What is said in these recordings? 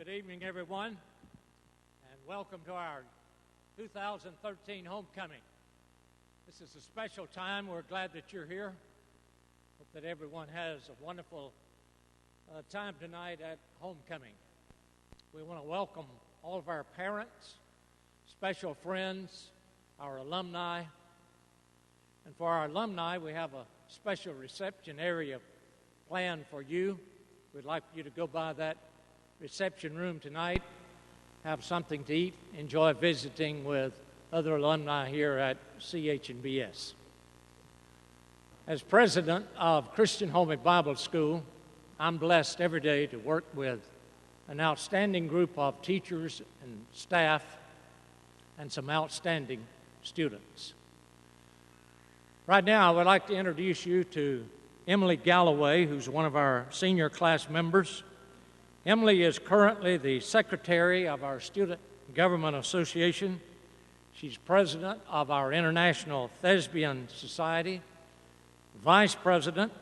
Good evening, everyone, and welcome to our 2013 homecoming. This is a special time. We're glad that you're here. Hope that everyone has a wonderful time tonight at homecoming. We want to welcome all of our parents, special friends, our alumni. And for our alumni, we have a special reception area planned for you. We'd like you to go by that reception room tonight, have something to eat, enjoy visiting with other alumni here at CHBS. As president of Christian Home Bible School, I'm blessed every day to work with an outstanding group of teachers and staff and some outstanding students. Right now, I would like to introduce you to Emily Galloway, who's one of our senior class members. Emily is currently the secretary of our Student Government Association. She's president of our International Thespian Society, vice president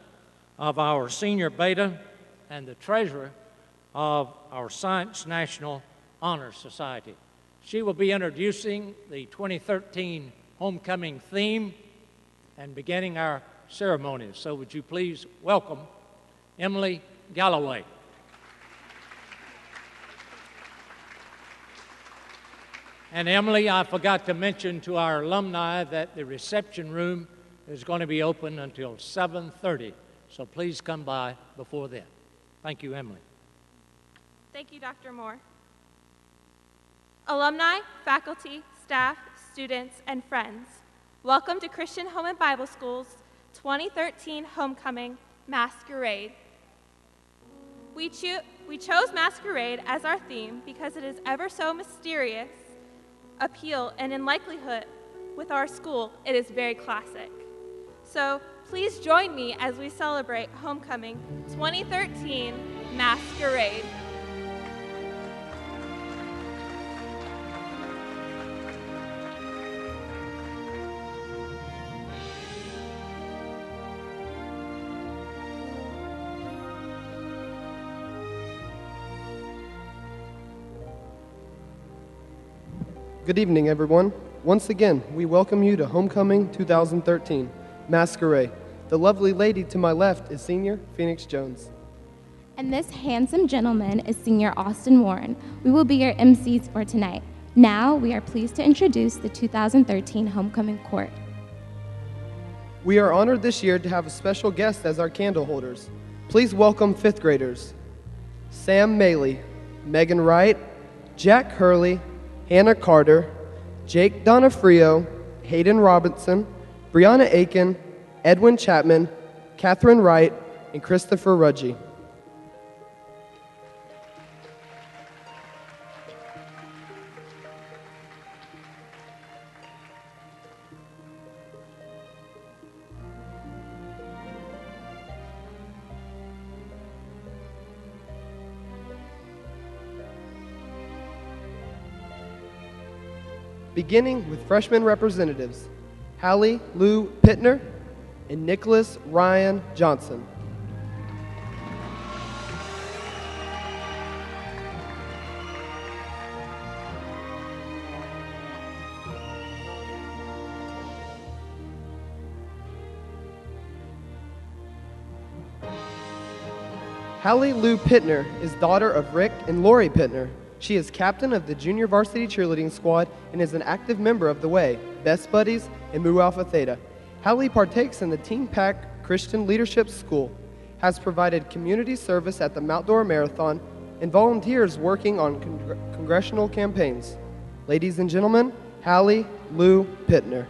of our Senior Beta, and the treasurer of our Science National Honor Society. She will be introducing the 2013 homecoming theme and beginning our ceremonies. So would you please welcome Emily Galloway. And Emily, I forgot to mention to our alumni that the reception room is going to be open until 7:30, so please come by before then. Thank you, Emily. Thank you, Dr. Moore. Alumni, faculty, staff, students, and friends, welcome to Christian Home and Bible School's 2013 Homecoming Masquerade. We chose Masquerade as our theme because it is ever so mysterious appeal, and in likelihood with our school, it is very classic. So please join me as we celebrate Homecoming 2013 Masquerade. Good evening, everyone. Once again, we welcome you to Homecoming 2013, Masquerade. The lovely lady to my left is Senior Phoenix Jones. And this handsome gentleman is Senior Austin Warren. We will be your MCs for tonight. Now, we are pleased to introduce the 2013 Homecoming Court. We are honored this year to have a special guest as our candle holders. Please welcome fifth graders: Sam Maley, Megan Wright, Jack Hurley, Hannah Carter, Jake Donofrio, Hayden Robinson, Brianna Aiken, Edwin Chapman, Catherine Wright, and Christopher Rudgy. Beginning with freshman representatives, Hallie Lou Pittner and Nicholas Ryan Johnson. Hallie Lou Pittner is daughter of Rick and Lori Pittner. She is captain of the junior varsity cheerleading squad and is an active member of The Way, Best Buddies, and Mu Alpha Theta. Hallie partakes in the Teen Pack Christian Leadership School, has provided community service at the Mount Dora Marathon, and volunteers working on congressional campaigns. Ladies and gentlemen, Hallie Lou Pittner.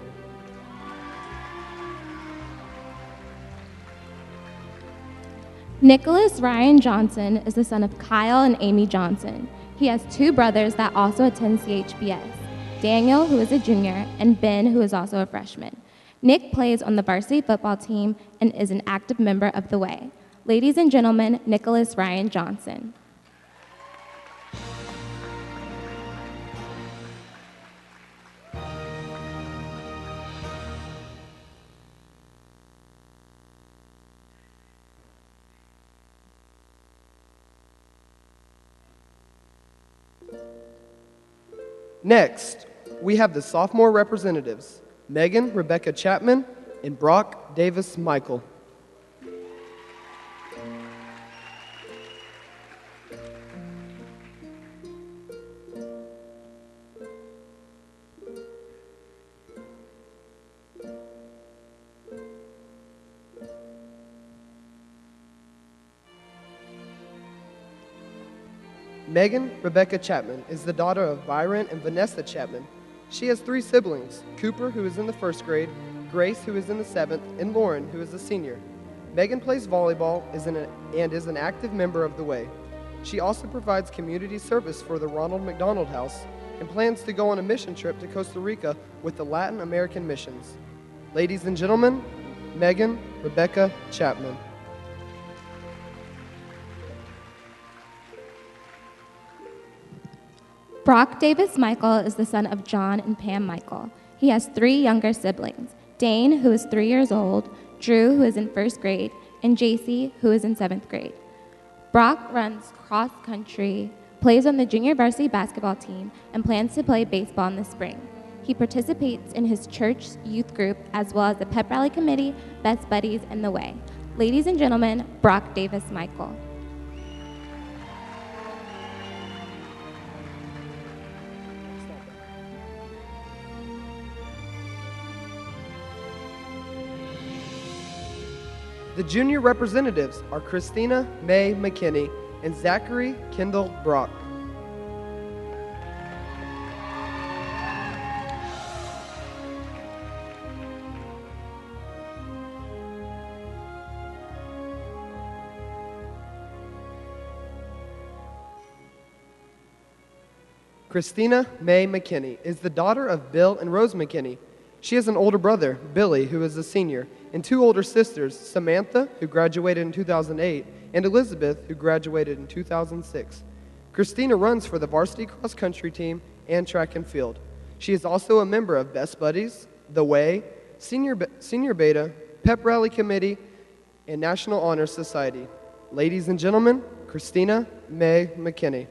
Nicholas Ryan Johnson is the son of Kyle and Amy Johnson. He has two brothers that also attend CHBS, Daniel, who is a junior, and Ben, who is also a freshman. Nick plays on the varsity football team and is an active member of The Way. Ladies and gentlemen, Nicholas Ryan Johnson. Next, we have the sophomore representatives, Megan Rebecca Chapman and Brock Davis Michael. Megan Rebecca Chapman is the daughter of Byron and Vanessa Chapman. She has 3 siblings, Cooper, who is in the 1st grade, Grace, who is in the 7th, and Lauren, who is a senior. Megan plays volleyball and is an active member of the Way. She also provides community service for the Ronald McDonald House and plans to go on a mission trip to Costa Rica with the Latin American missions. Ladies and gentlemen, Megan Rebecca Chapman. Brock Davis Michael is the son of John and Pam Michael. He has 3 younger siblings, Dane, who is 3 years old, Drew, who is in 1st grade, and JC, who is in 7th grade. Brock runs cross country, plays on the junior varsity basketball team, and plans to play baseball in the spring. He participates in his church youth group as well as the pep rally committee, Best Buddies, and the Way. Ladies and gentlemen, Brock Davis Michael. The junior representatives are Christina Mae McKinney and Zachary Kendall Brock. Christina Mae McKinney is the daughter of Bill and Rose McKinney. She has an older brother, Billy, who is a senior, and 2 older sisters, Samantha, who graduated in 2008, and Elizabeth, who graduated in 2006. Christina runs for the varsity cross-country team and track and field. She is also a member of Best Buddies, The Way, Senior Beta, Pep Rally Committee, and National Honor Society. Ladies and gentlemen, Christina Mae McKinney.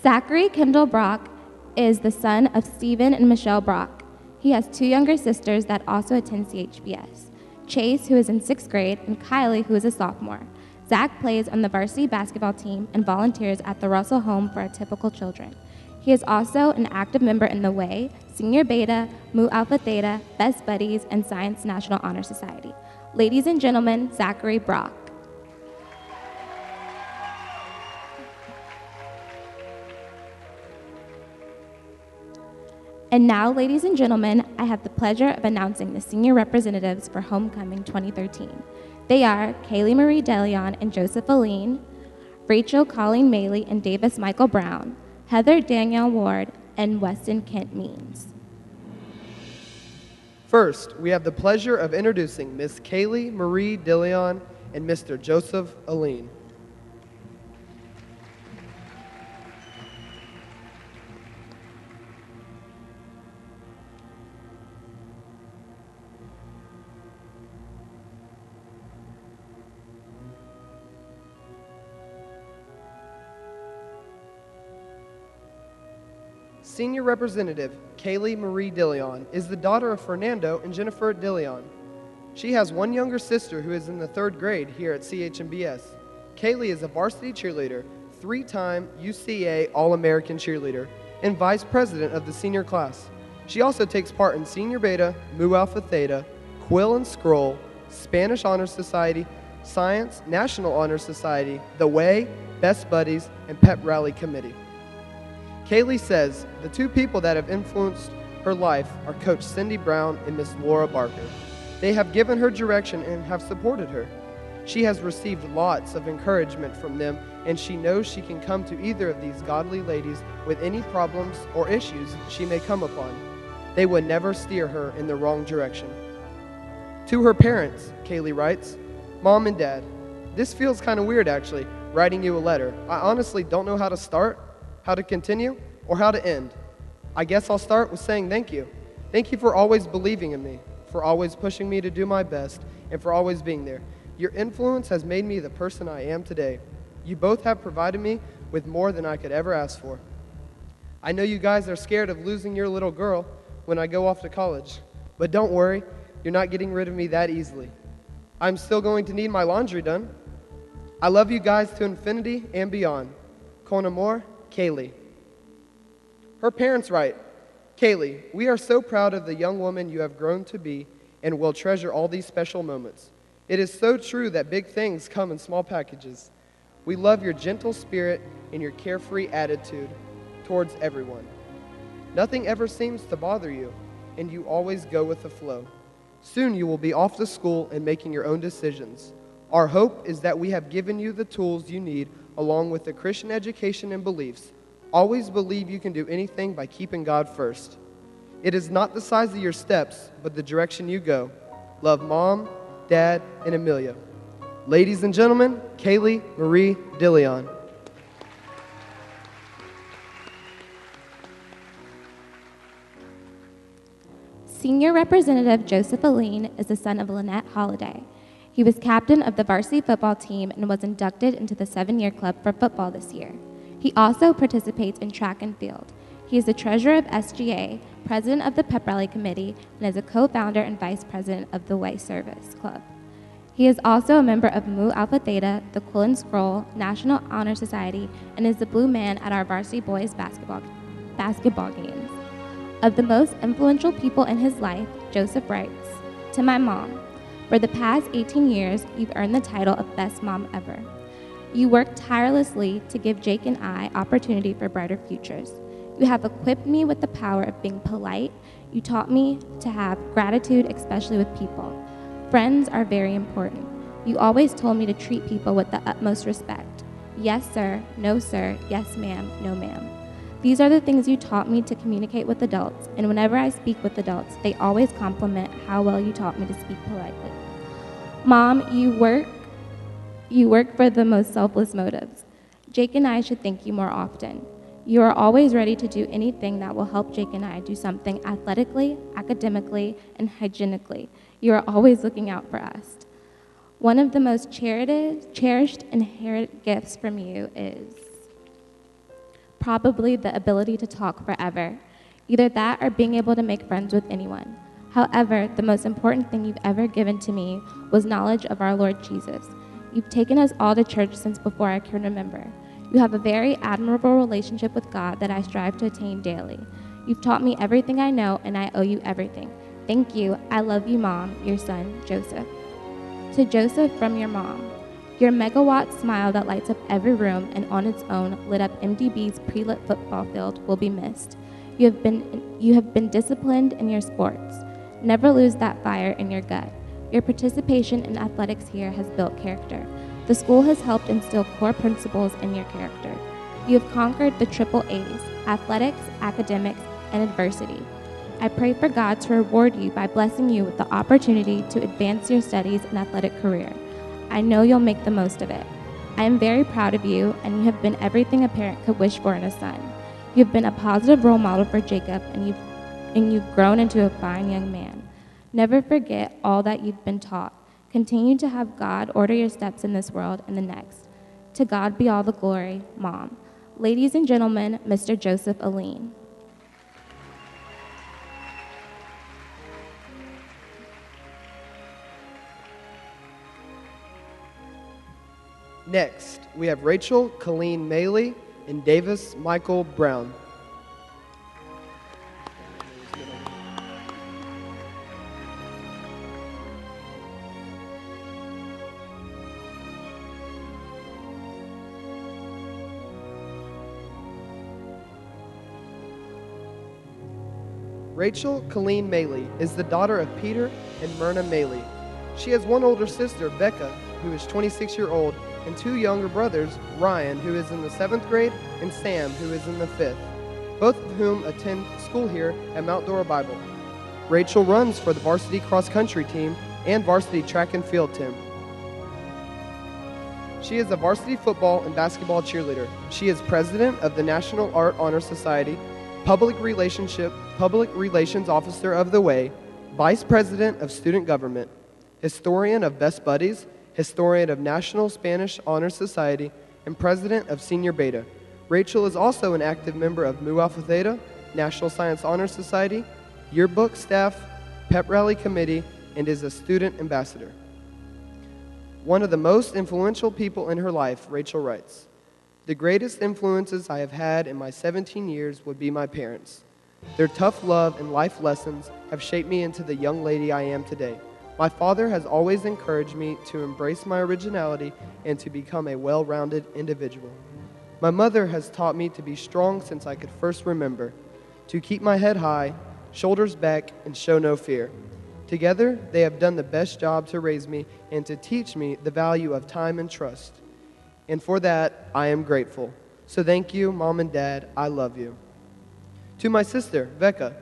Zachary Kendall Brock is the son of Stephen and Michelle Brock. He has 2 younger sisters that also attend CHBS, Chase, who is in 6th grade, and Kylie, who is a sophomore. Zach plays on the varsity basketball team and volunteers at the Russell Home for Atypical Children. He is also an active member in The Way, Senior Beta, Mu Alpha Theta, Best Buddies, and Science National Honor Society. Ladies and gentlemen, Zachary Brock. And now, ladies and gentlemen, I have the pleasure of announcing the senior representatives for Homecoming 2013. They are Kaylee Marie DeLeon and Joseph Aline, Rachel Colleen Maley and Davis Michael Brown, Heather Danielle Ward, and Weston Kent Means. First, we have the pleasure of introducing Miss Kaylee Marie DeLeon and Mr. Joseph Aline. Senior Representative Kaylee Marie DeLeon is the daughter of Fernando and Jennifer DeLeon. She has 1 younger sister who is in the 3rd grade here at CHBS. Kaylee is a varsity cheerleader, 3-time UCA All-American cheerleader, and vice president of the senior class. She also takes part in Senior Beta, Mu Alpha Theta, Quill and Scroll, Spanish Honor Society, Science National Honor Society, The Way, Best Buddies, and Pep Rally Committee. Kaylee says the 2 people that have influenced her life are Coach Cindy Brown and Miss Laura Barker. They have given her direction and have supported her. She has received lots of encouragement from them, and she knows she can come to either of these godly ladies with any problems or issues she may come upon. They would never steer her in the wrong direction. To her parents, Kaylee writes, Mom and Dad, this feels kind of weird actually, writing you a letter. I honestly don't know how to start, how to continue, or how to end. I guess I'll start with saying thank you. Thank you for always believing in me, for always pushing me to do my best, and for always being there. Your influence has made me the person I am today. You both have provided me with more than I could ever ask for. I know you guys are scared of losing your little girl when I go off to college, but don't worry, you're not getting rid of me that easily. I'm still going to need my laundry done. I love you guys to infinity and beyond. Con amor, Kaylee. Her parents write, Kaylee, we are so proud of the young woman you have grown to be and will treasure all these special moments. It is so true that big things come in small packages. We love your gentle spirit and your carefree attitude towards everyone. Nothing ever seems to bother you, and you always go with the flow. Soon you will be off to school and making your own decisions. Our hope is that we have given you the tools you need along with the Christian education and beliefs. Always believe you can do anything by keeping God first. It is not the size of your steps, but the direction you go. Love Mom, Dad, and Amelia. Ladies and gentlemen, Kaylee Marie DeLeon. Senior Representative Joseph Aline is the son of Lynette Holliday. He was captain of the varsity football team and was inducted into the 7-year club for football this year. He also participates in track and field. He is the treasurer of SGA, president of the Pep Rally Committee, and is a co-founder and vice president of the Way Service Club. He is also a member of Mu Alpha Theta, the Quill and Scroll, National Honor Society, and is the blue man at our varsity boys basketball games. Of the most influential people in his life, Joseph writes, to my mom, for the past 18 years, you've earned the title of Best Mom Ever. You worked tirelessly to give Jake and I opportunity for brighter futures. You have equipped me with the power of being polite. You taught me to have gratitude, especially with people. Friends are very important. You always told me to treat people with the utmost respect. Yes, sir. No, sir. Yes, ma'am. No, ma'am. These are the things you taught me to communicate with adults, and whenever I speak with adults, they always compliment how well you taught me to speak politely. Mom, you work for the most selfless motives. Jake and I should thank you more often. You are always ready to do anything that will help Jake and I do something athletically, academically, and hygienically. You are always looking out for us. One of the most cherished inherited gifts from you is probably the ability to talk forever. Either that or being able to make friends with anyone. However, the most important thing you've ever given to me was knowledge of our Lord Jesus. You've taken us all to church since before I can remember. You have a very admirable relationship with God that I strive to attain daily. You've taught me everything I know, and I owe you everything. Thank you. I love you, Mom. Your son, Joseph. To Joseph from your mom. Your megawatt smile that lights up every room and on its own lit up MDB's pre-lit football field will be missed. You have been disciplined in your sports. Never lose that fire in your gut. Your participation in athletics here has built character. The school has helped instill core principles in your character. You have conquered the triple A's, athletics, academics, and adversity. I pray for God to reward you by blessing you with the opportunity to advance your studies and athletic career. I know you'll make the most of it. I am very proud of you, and you have been everything a parent could wish for in a son. You have been a positive role model for Jacob, and you've grown into a fine young man. Never forget all that you've been taught. Continue to have God order your steps in this world and the next. To God be all the glory, Mom. Ladies and gentlemen, Mr. Joseph Aline. Next, we have Rachel Colleen Maley and Davis Michael Brown. Rachel Colleen Maley is the daughter of Peter and Myrna Maley. She has one older sister, Becca, who is 26-year-old, and two younger brothers, Ryan, who is in the 7th grade, and Sam, who is in the 5th, both of whom attend school here at Mount Dora Bible. Rachel runs for the varsity cross-country team and varsity track and field team. She is a varsity football and basketball cheerleader. She is president of the National Art Honor Society, public relations officer of the Way, vice president of student government, historian of Best Buddies, historian of National Spanish Honor Society, and president of Senior Beta. Rachel is also an active member of Mu Alpha Theta, National Science Honor Society, yearbook staff, pep rally committee, and is a student ambassador. One of the most influential people in her life, Rachel writes, "The greatest influences I have had in my 17 years would be my parents. Their tough love and life lessons have shaped me into the young lady I am today. My father has always encouraged me to embrace my originality and to become a well-rounded individual. My mother has taught me to be strong since I could first remember, to keep my head high, shoulders back, and show no fear. Together, they have done the best job to raise me and to teach me the value of time and trust. And for that, I am grateful. So thank you, Mom and Dad. I love you." To my sister, Becca,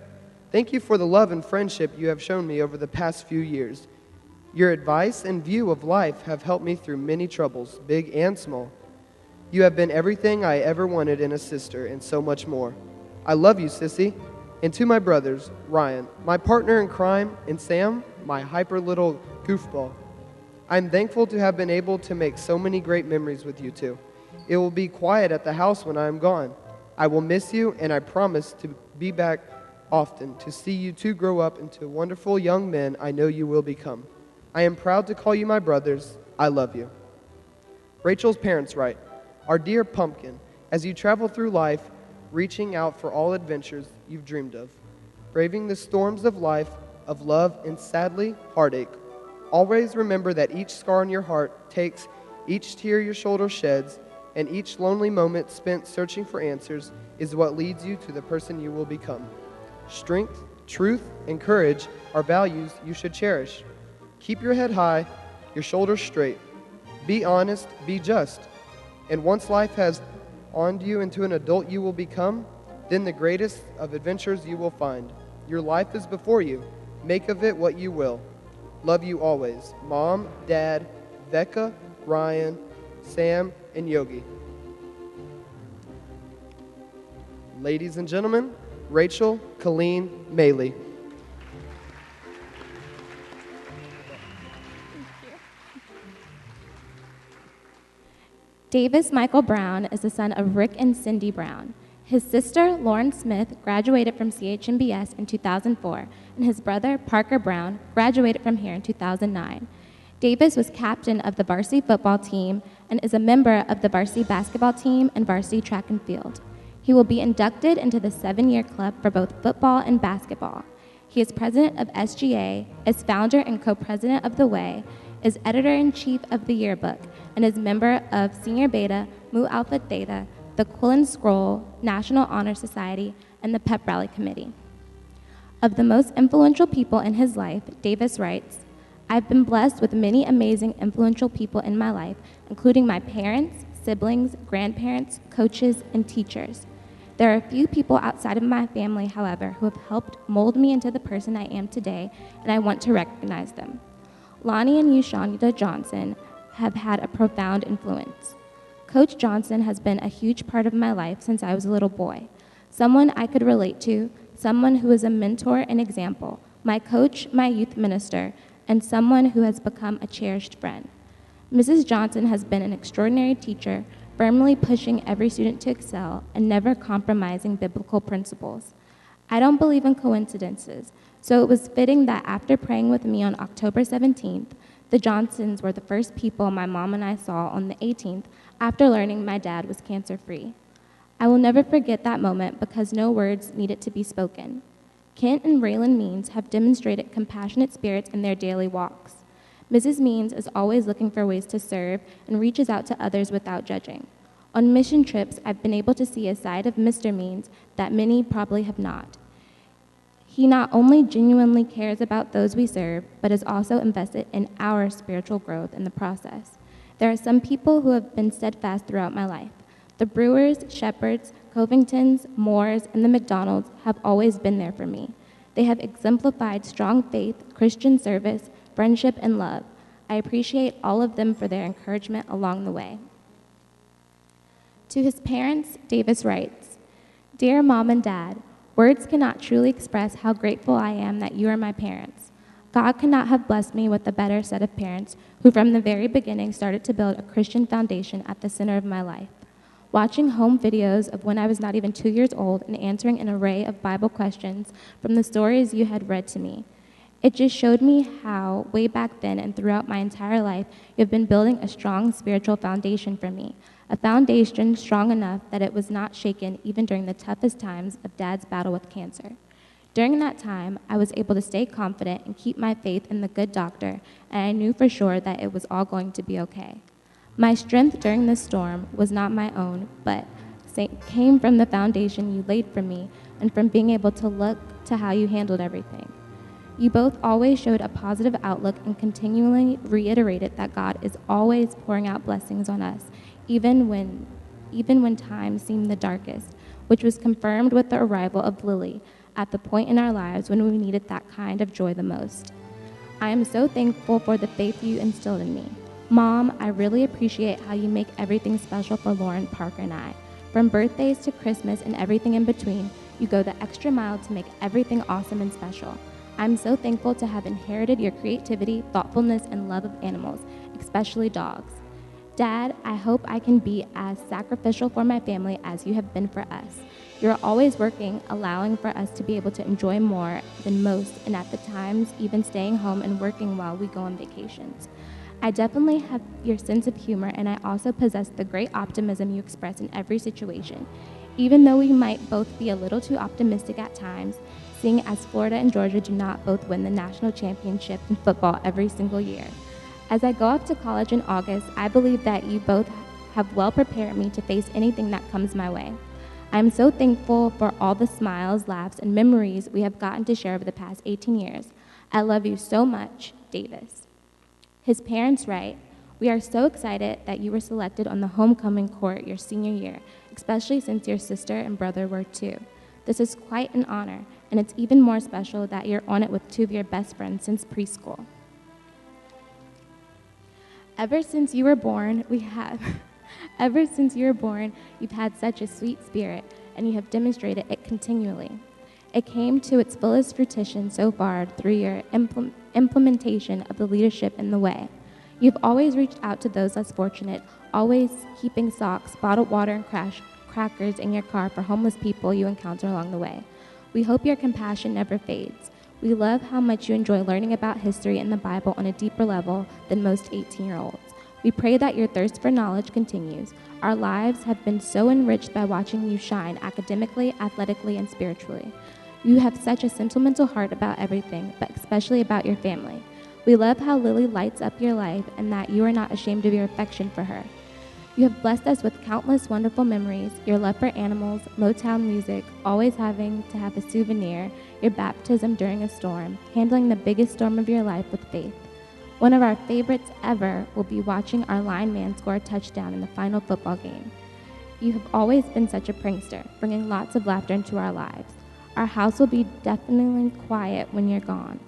thank you for the love and friendship you have shown me over the past few years. Your advice and view of life have helped me through many troubles, big and small. You have been everything I ever wanted in a sister and so much more. I love you, Sissy. And to my brothers, Ryan, my partner in crime, and Sam, my hyper little goofball. I'm thankful to have been able to make so many great memories with you two. It will be quiet at the house when I am gone. I will miss you, and I promise to be back often to see you two grow up into wonderful young men I know you will become. I am proud to call you my brothers. I love you." Rachel's parents write, "Our dear pumpkin, as you travel through life, reaching out for all adventures you've dreamed of, braving the storms of life, of love and sadly, heartache, always remember that each scar on your heart takes, each tear your shoulder sheds, and each lonely moment spent searching for answers is what leads you to the person you will become. Strength, truth, and courage are values you should cherish. Keep your head high, your shoulders straight. Be honest, be just. And once life has armed you into an adult you will become, then the greatest of adventures you will find. Your life is before you. Make of it what you will. Love you always. Mom, Dad, Becca, Ryan, Sam, and Yogi." Ladies and gentlemen, Rachel Colleen Maley. Davis Michael Brown is the son of Rick and Cindy Brown. His sister, Lauren Smith, graduated from CHBS in 2004, and his brother, Parker Brown, graduated from here in 2009. Davis was captain of the varsity football team and is a member of the varsity basketball team and varsity track and field. He will be inducted into the 7-year club for both football and basketball. He is president of SGA, is founder and co-president of The Way, is editor-in-chief of the yearbook, and is member of Senior Beta, Mu Alpha Theta, the Quill and Scroll, National Honor Society, and the Pep Rally Committee. Of the most influential people in his life, Davis writes, "I've been blessed with many amazing influential people in my life, including my parents, siblings, grandparents, coaches, and teachers. There are a few people outside of my family, however, who have helped mold me into the person I am today, and I want to recognize them. Lonnie and Yushanda Johnson have had a profound influence. Coach Johnson has been a huge part of my life since I was a little boy, someone I could relate to, someone who is a mentor and example, my coach, my youth minister, and someone who has become a cherished friend. Mrs. Johnson has been an extraordinary teacher, firmly pushing every student to excel and never compromising biblical principles. I don't believe in coincidences, so it was fitting that after praying with me on October 17th, the Johnsons were the first people my mom and I saw on the 18th after learning my dad was cancer-free. I will never forget that moment because no words needed to be spoken. Kent and Raylan Means have demonstrated compassionate spirits in their daily walks. Mrs. Means is always looking for ways to serve and reaches out to others without judging. On mission trips, I've been able to see a side of Mr. Means that many probably have not. He not only genuinely cares about those we serve, but is also invested in our spiritual growth in the process. There are some people who have been steadfast throughout my life. The Brewers, Shepherds, Covingtons, Moores, and the McDonalds have always been there for me. They have exemplified strong faith, Christian service, friendship, and love. I appreciate all of them for their encouragement along the way." To his parents, Davis writes, "Dear Mom and Dad, words cannot truly express how grateful I am that you are my parents. God could not have blessed me with a better set of parents who from the very beginning started to build a Christian foundation at the center of my life. Watching home videos of when I was not even 2 years old and answering an array of Bible questions from the stories you had read to me, it just showed me how, way back then and throughout my entire life, you have been building a strong spiritual foundation for me, a foundation strong enough that it was not shaken even during the toughest times of Dad's battle with cancer. During that time, I was able to stay confident and keep my faith in the good doctor, and I knew for sure that it was all going to be okay. My strength during this storm was not my own, but came from the foundation you laid for me and from being able to look to how you handled everything. You both always showed a positive outlook and continually reiterated that God is always pouring out blessings on us, even when times seemed the darkest, which was confirmed with the arrival of Lily at the point in our lives when we needed that kind of joy the most. I am so thankful for the faith you instilled in me. Mom, I really appreciate how you make everything special for Lauren, Parker, and I. From birthdays to Christmas and everything in between, you go the extra mile to make everything awesome and special. I'm so thankful to have inherited your creativity, thoughtfulness, and love of animals, especially dogs. Dad, I hope I can be as sacrificial for my family as you have been for us. You're always working, allowing for us to be able to enjoy more than most, and at the times, even staying home and working while we go on vacations. I definitely have your sense of humor, and I also possess the great optimism you express in every situation. Even though we might both be a little too optimistic at times, seeing as Florida and Georgia do not both win the national championship in football every single year. As I go off to college in August, I believe that you both have well prepared me to face anything that comes my way. I am so thankful for all the smiles, laughs, and memories we have gotten to share over the past 18 years. I love you so much, Davis. His parents write, we are so excited that you were selected on the homecoming court your senior year, especially since your sister and brother were too. This is quite an honor, and it's even more special that you're on it with two of your best friends since preschool. Ever since you were born, you've had such a sweet spirit, and you have demonstrated it continually. It came to its fullest fruition so far through your implementation of the leadership in the way. You've always reached out to those less fortunate, always keeping socks, bottled water, and crackers in your car for homeless people you encounter along the way. We hope your compassion never fades. We love how much you enjoy learning about history and the Bible on a deeper level than most 18-year-olds. We pray that your thirst for knowledge continues. Our lives have been so enriched by watching you shine academically, athletically, and spiritually. You have such a sentimental heart about everything, but especially about your family. We love how Lily lights up your life and that you are not ashamed of your affection for her. You have blessed us with countless wonderful memories, your love for animals, Motown music, always having to have a souvenir, your baptism during a storm, handling the biggest storm of your life with faith. One of our favorites ever will be watching our lineman score a touchdown in the final football game. You have always been such a prankster, bringing lots of laughter into our lives. Our house will be definitely quiet when you're gone,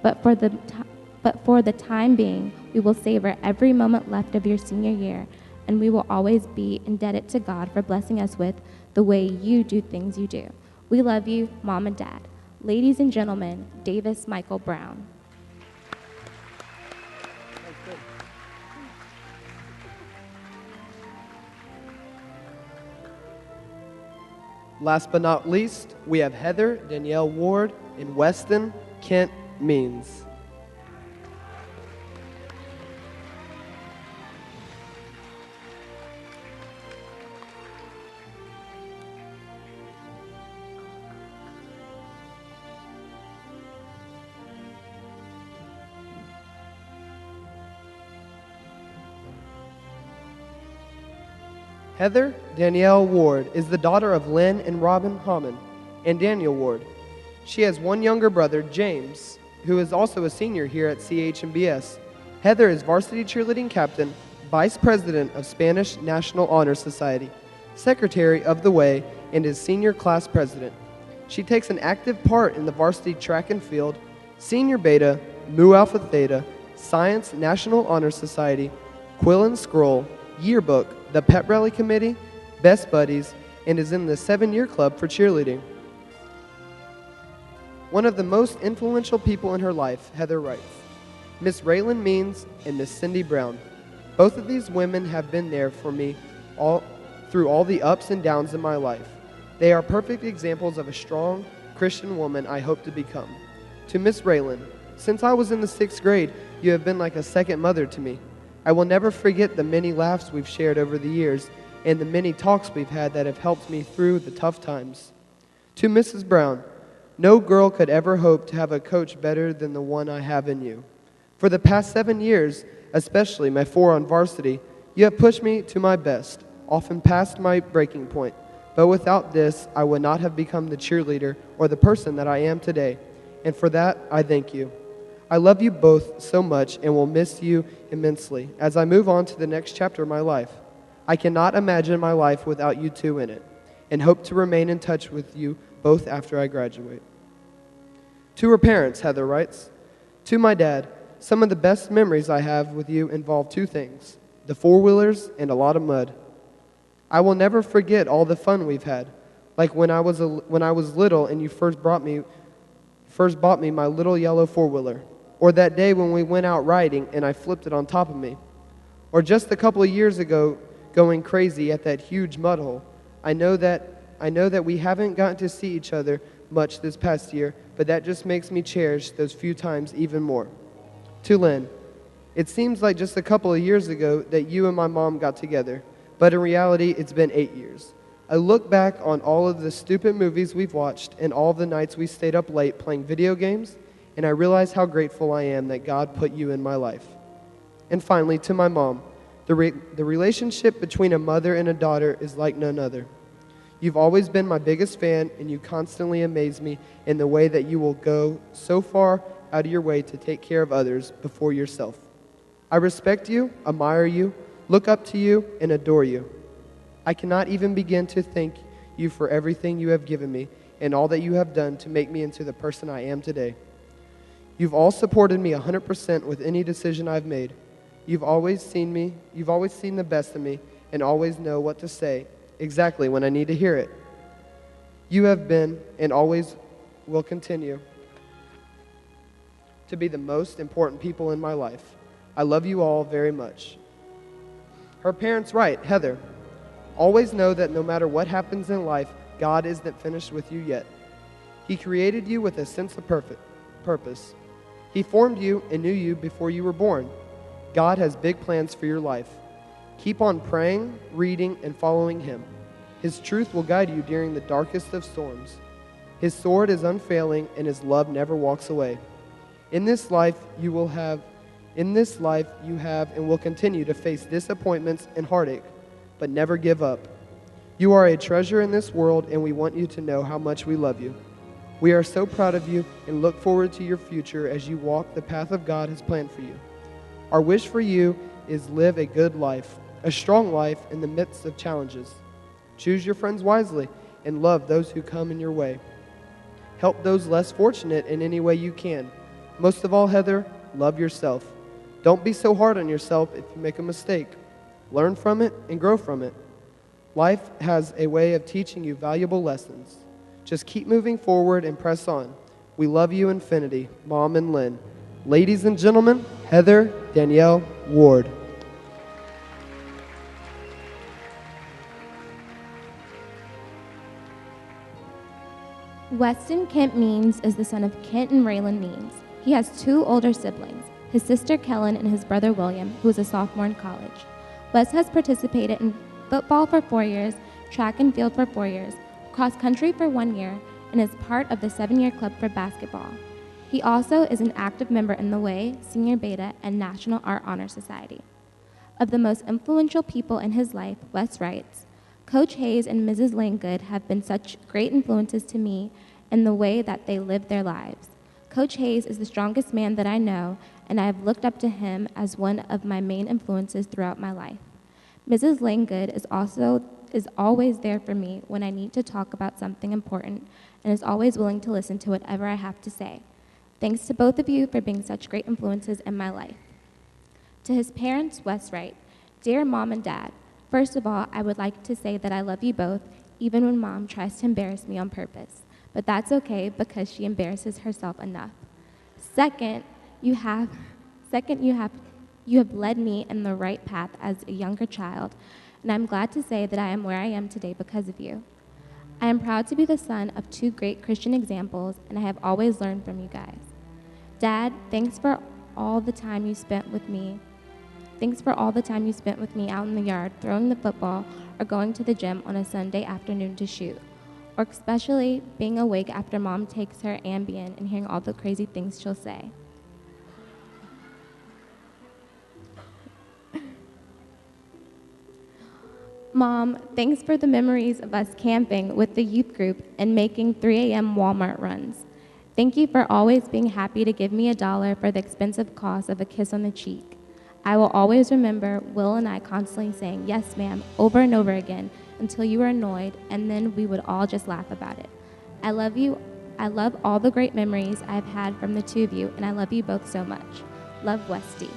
but for the time being, we will savor every moment left of your senior year, and we will always be indebted to God for blessing us with the way you do things you do. We love you, Mom and Dad. Ladies and gentlemen, Davis Michael Brown. Last but not least, we have Heather Danielle Ward in Weston, Kent, Means. Heather Danielle Ward is the daughter of Lynn and Robin Hammond and Daniel Ward. She has one younger brother, James, who is also a senior here at CHBS. Heather is varsity cheerleading captain, vice president of Spanish National Honor Society, secretary of the Way, and is senior class president. She takes an active part in the varsity track and field, senior beta, Mu Alpha Theta, Science National Honor Society, Quill and Scroll, yearbook, the pep rally committee, best buddies, and is in the 7-year club for cheerleading. One of the most influential people in her life, Heather writes, Miss Raylan Means and Miss Cindy Brown. Both of these women have been there for me through all the ups and downs in my life. They are perfect examples of a strong Christian woman I hope to become. To Miss Raylan, since I was in the 6th grade, you have been like a second mother to me. I will never forget the many laughs we've shared over the years and the many talks we've had that have helped me through the tough times. To Mrs. Brown, no girl could ever hope to have a coach better than the one I have in you. For the past 7 years, especially my 4 on varsity, you have pushed me to my best, often past my breaking point. But without this, I would not have become the cheerleader or the person that I am today. And for that, I thank you. I love you both so much and will miss you immensely as I move on to the next chapter of my life. I cannot imagine my life without you two in it, and hope to remain in touch with you both after I graduate. To her parents, Heather writes, to my dad, some of the best memories I have with you involve 2 things, the 4-wheelers and a lot of mud. I will never forget all the fun we've had, like when I was little and you first bought me my little yellow 4-wheeler, or that day when we went out riding and I flipped it on top of me, or just a couple of years ago going crazy at that huge mud hole. I know that we haven't gotten to see each other much this past year, but that just makes me cherish those few times even more. To Lynn, it seems like just a couple of years ago that you and my mom got together, but in reality, it's been 8 years. I look back on all of the stupid movies we've watched and all the nights we stayed up late playing video games, and I realize how grateful I am that God put you in my life. And finally, to my mom, the relationship between a mother and a daughter is like none other. You've always been my biggest fan, and you constantly amaze me in the way that you will go so far out of your way to take care of others before yourself. I respect you, admire you, look up to you, and adore you. I cannot even begin to thank you for everything you have given me and all that you have done to make me into the person I am today. You've all supported me 100% with any decision I've made. You've always seen the best in me and always know what to say exactly when I need to hear it. You have been and always will continue to be the most important people in my life. I love you all very much. Her parents write, Heather, always know that no matter what happens in life, God isn't finished with you yet. He created you with a sense of purpose. He formed you and knew you before you were born. God has big plans for your life. Keep on praying, reading, and following Him. His truth will guide you during the darkest of storms. His sword is unfailing, and His love never walks away. In this life you have and will continue to face disappointments and heartache, but never give up. You are a treasure in this world, and we want you to know how much we love you. We are so proud of you and look forward to your future as you walk the path of God has planned for you. Our wish for you is live a good life, a strong life in the midst of challenges. Choose your friends wisely and love those who come in your way. Help those less fortunate in any way you can. Most of all, Heather, love yourself. Don't be so hard on yourself if you make a mistake. Learn from it and grow from it. Life has a way of teaching you valuable lessons. Just keep moving forward and press on. We love you infinity, Mom and Lynn. Ladies and gentlemen, Heather Danielle Ward. Weston Kent Means is the son of Kent and Raylan Means. He has 2 older siblings, his sister Kellen and his brother William, who is a sophomore in college. Wes has participated in football for 4 years, track and field for 4 years, cross country for 1 year, and is part of the 7-year club for basketball. He also is an active member in the Way, Senior Beta, and National Art Honor Society. Of the most influential people in his life, Wes writes, Coach Hayes and Mrs. Langgood have been such great influences to me in the way that they live their lives. Coach Hayes is the strongest man that I know, and I have looked up to him as one of my main influences throughout my life. Mrs. Langgood is always there for me when I need to talk about something important and is always willing to listen to whatever I have to say. Thanks to both of you for being such great influences in my life. To his parents, Wes writes, Dear Mom and Dad, first of all, I would like to say that I love you both, even when Mom tries to embarrass me on purpose. but that's okay because she embarrasses herself enough. Second, you have led me in the right path as a younger child, and I'm glad to say that I am where I am today because of you. I am proud to be the son of two great Christian examples, and I have always learned from you guys. Dad, thanks for all the time you spent with me. Thanks for all the time you spent with me out in the yard, throwing the football, or going to the gym on a Sunday afternoon to shoot. Or especially being awake after Mom takes her Ambien and hearing all the crazy things she'll say. Mom, thanks for the memories of us camping with the youth group and making 3 a.m. Walmart runs. Thank you for always being happy to give me $1 for the expensive cost of a kiss on the cheek. I will always remember Will and I constantly saying, "Yes, ma'am," over and over again until you were annoyed, and then we would all just laugh about it. I love you. I love all the great memories I've had from the two of you, and I love you both so much. Love, Westy.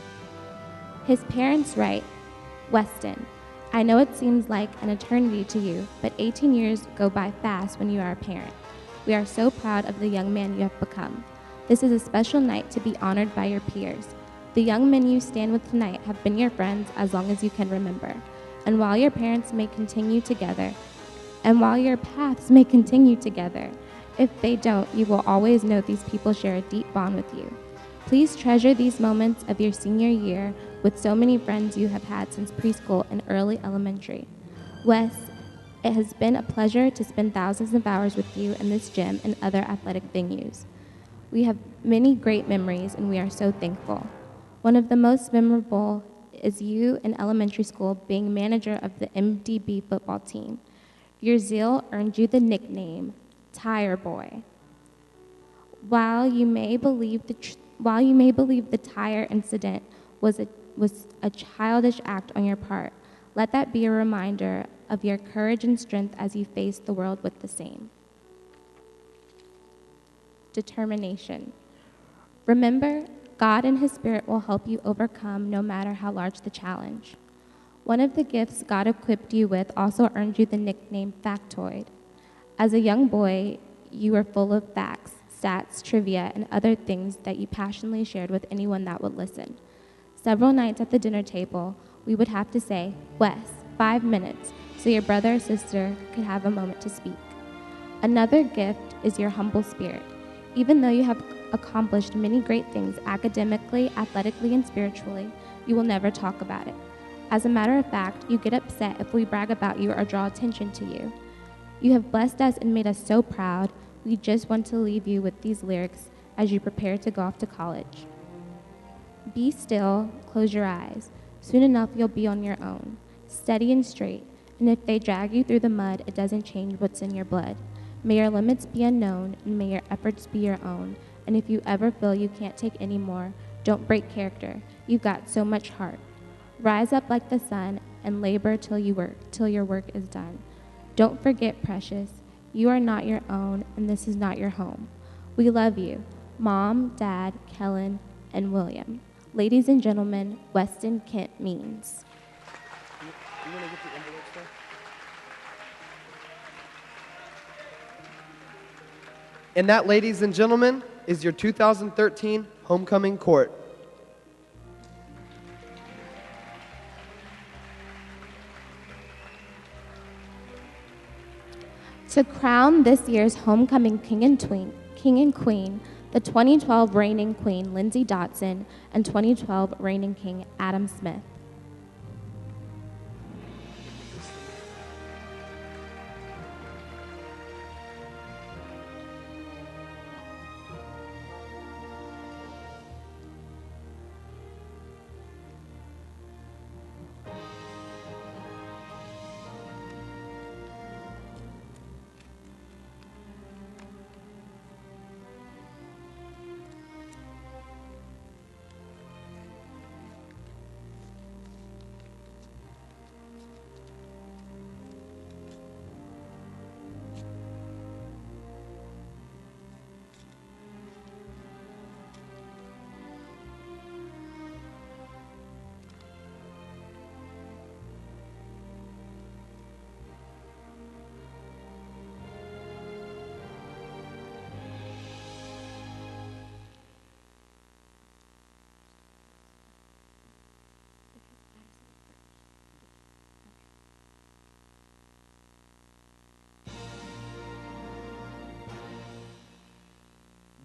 His parents write, Weston, I know it seems like an eternity to you, but 18 years go by fast when you are a parent. We are so proud of the young man you have become. This is a special night to be honored by your peers. The young men you stand with tonight have been your friends as long as you can remember. And while your paths may continue together, if they don't, you will always know these people share a deep bond with you. Please treasure these moments of your senior year with so many friends you have had since preschool and early elementary. Wes, it has been a pleasure to spend thousands of hours with you in this gym and other athletic venues. We have many great memories, and we are so thankful. One of the most memorable is you in elementary school being manager of the MDB football team. Your zeal earned you the nickname Tire Boy. While you may believe the tire incident was a childish act on your part, let that be a reminder of your courage and strength as you face the world with the same. Determination. Remember, God and His Spirit will help you overcome no matter how large the challenge. One of the gifts God equipped you with also earned you the nickname Factoid. As a young boy, you were full of facts, stats, trivia, and other things that you passionately shared with anyone that would listen. Several nights at the dinner table, we would have to say, Wes, 5 minutes, so your brother or sister could have a moment to speak. Another gift is your humble spirit. Even though you have accomplished many great things academically, athletically, and spiritually, you will never talk about it. As a matter of fact, you get upset if we brag about you or draw attention to you. You have blessed us and made us so proud. We just want to leave you with these lyrics as you prepare to go off to college. Be still, close your eyes. Soon enough, you'll be on your own, steady and straight, and if they drag you through the mud, it doesn't change what's in your blood. May your limits be unknown, and may your efforts be your own. And if you ever feel you can't take any more, don't break character. You've got so much heart. Rise up like the sun and labor till your work is done. Don't forget, precious, you are not your own, and this is not your home. We love you, Mom, Dad, Kellen, and William. Ladies and gentlemen, Weston Kent Means. You want to get the envelopes there? And that, ladies and gentlemen, is your 2013 Homecoming Court. To crown this year's homecoming king and queen, the 2012 reigning queen, Lindsay Dotson, and 2012 reigning king, Adam Smith.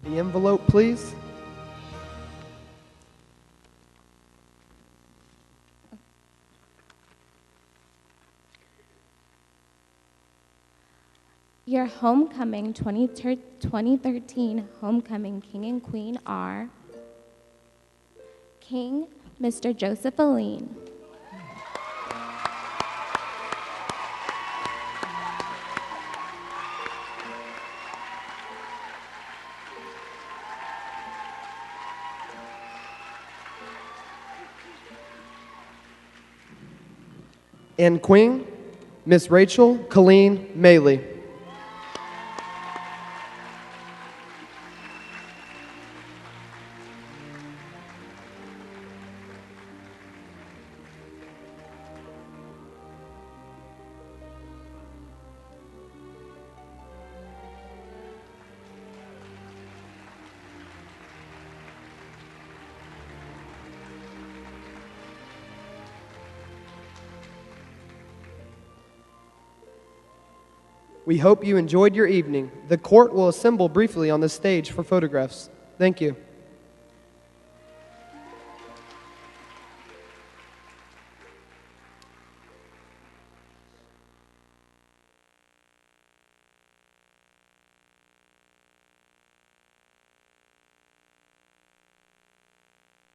The envelope, please. Your homecoming 2013 homecoming king and queen are King Mr. Joseph Aline, and queen, Miss Rachel Colleen Maley. We hope you enjoyed your evening. The court will assemble briefly on the stage for photographs. Thank you.